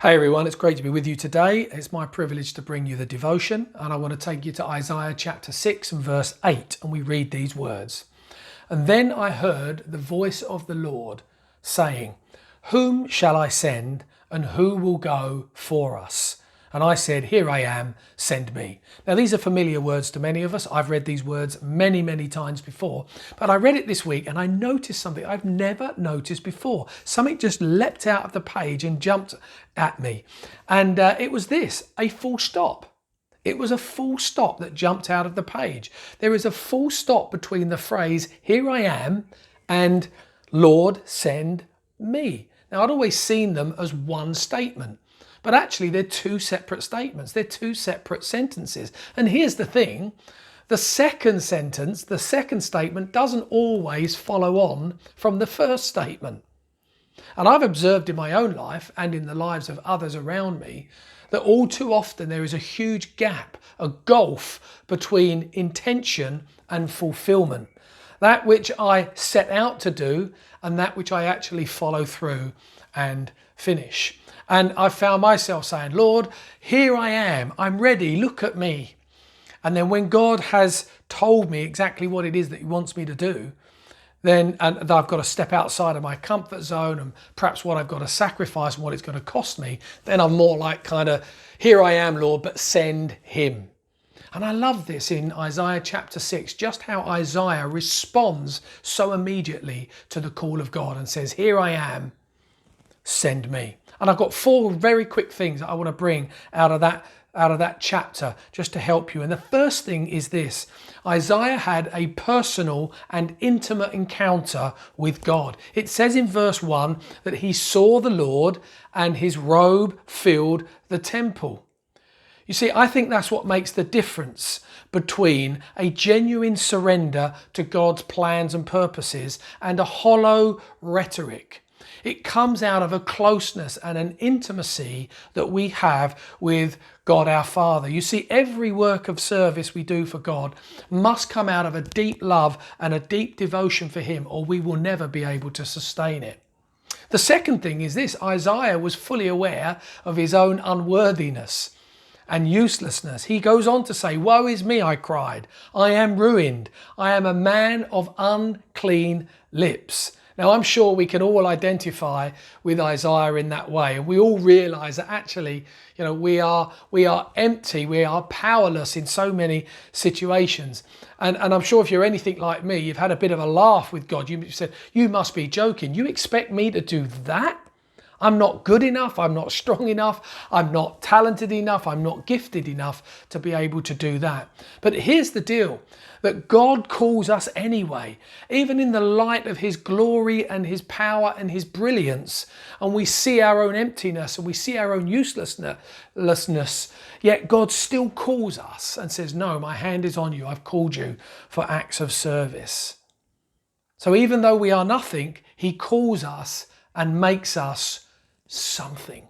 Hey everyone, it's great to be with you today. It's my privilege to bring you the devotion, and I want to take you to Isaiah chapter 6 and verse 8, and we read these words. And then I heard the voice of the Lord saying, "Whom shall I send, and who will go for us?" And I said, "Here I am, send me." Now these are familiar words to many of us. I've read these words many, many times before, but I read it this week and I noticed something I've never noticed before. Something just leapt out of the page and jumped at me. And it was this, a full stop. It was a full stop that jumped out of the page. There is a full stop between the phrase, "Here I am," and "Lord, send me." Now I'd always seen them as one statement. But actually, they're two separate statements. They're two separate sentences. And here's the thing. The second sentence, the second statement, doesn't always follow on from the first statement. And I've observed in my own life and in the lives of others around me that all too often there is a huge gap, a gulf between intention and fulfillment. That which I set out to do and that which I actually follow through and finish. And I found myself saying, "Lord, here I am. I'm ready. Look at me." And then when God has told me exactly what it is that he wants me to do, then and I've got to step outside of my comfort zone and perhaps what I've got to sacrifice and what it's going to cost me, then I'm more like kind of, "Here I am, Lord, but send him." And I love this in Isaiah chapter 6, just how Isaiah responds so immediately to the call of God and says, "Here I am, send me." And I've got four very quick things that I want to bring out of that chapter just to help you. And the first thing is this. Isaiah had a personal and intimate encounter with God. It says in verse 1 that he saw the Lord and his robe filled the temple. You see, I think that's what makes the difference between a genuine surrender to God's plans and purposes and a hollow rhetoric. It comes out of a closeness and an intimacy that we have with God our Father. You see, every work of service we do for God must come out of a deep love and a deep devotion for him, or we will never be able to sustain it. The second thing is this. Isaiah was fully aware of his own unworthiness and uselessness. He goes on to say, "Woe is me, I cried. I am ruined. I am a man of unclean lips." Now, I'm sure we can all identify with Isaiah in that way. And we all realize that actually, we are empty. We are powerless in so many situations. And I'm sure if you're anything like me, you've had a bit of a laugh with God. You said, "You must be joking. You expect me to do that? I'm not good enough. I'm not strong enough. I'm not talented enough. I'm not gifted enough to be able to do that." But here's the deal, that God calls us anyway, even in the light of his glory and his power and his brilliance. And we see our own emptiness and we see our own uselessness. Yet God still calls us and says, "No, my hand is on you. I've called you for acts of service." So even though we are nothing, he calls us and makes us something.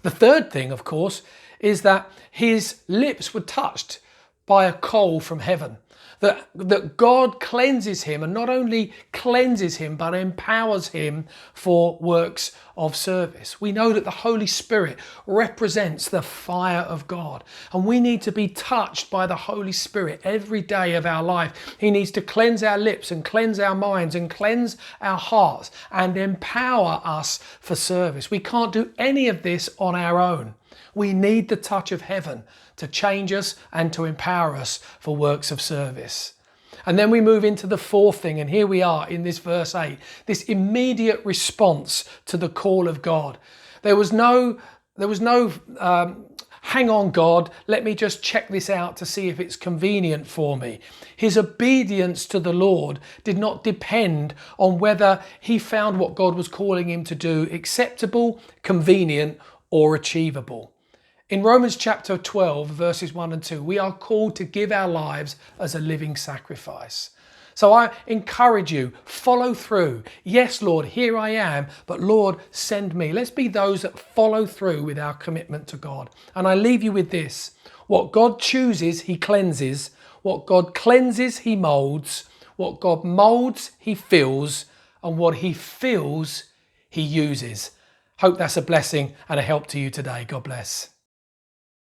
The third thing, of course, is that his lips were touched by a coal from heaven. That God cleanses him, and not only cleanses him, but empowers him for works of service. We know that the Holy Spirit represents the fire of God, and we need to be touched by the Holy Spirit every day of our life. He needs to cleanse our lips and cleanse our minds and cleanse our hearts and empower us for service. We can't do any of this on our own. We need the touch of heaven to change us and to empower us for works of service. And then we move into the fourth thing, and here we are in this verse 8, this immediate response to the call of God. There was no hang on God, let me just check this out to see if it's convenient for me. His obedience to the Lord did not depend on whether he found what God was calling him to do acceptable, convenient, or achievable. In Romans chapter 12, verses 1 and 2, we are called to give our lives as a living sacrifice. So I encourage you, follow through. Yes, Lord, here I am, but Lord, send me. Let's be those that follow through with our commitment to God. And I leave you with this. What God chooses, he cleanses. What God cleanses, he molds. What God molds, he fills. And what he fills, he uses. Hope that's a blessing and a help to you today. God bless.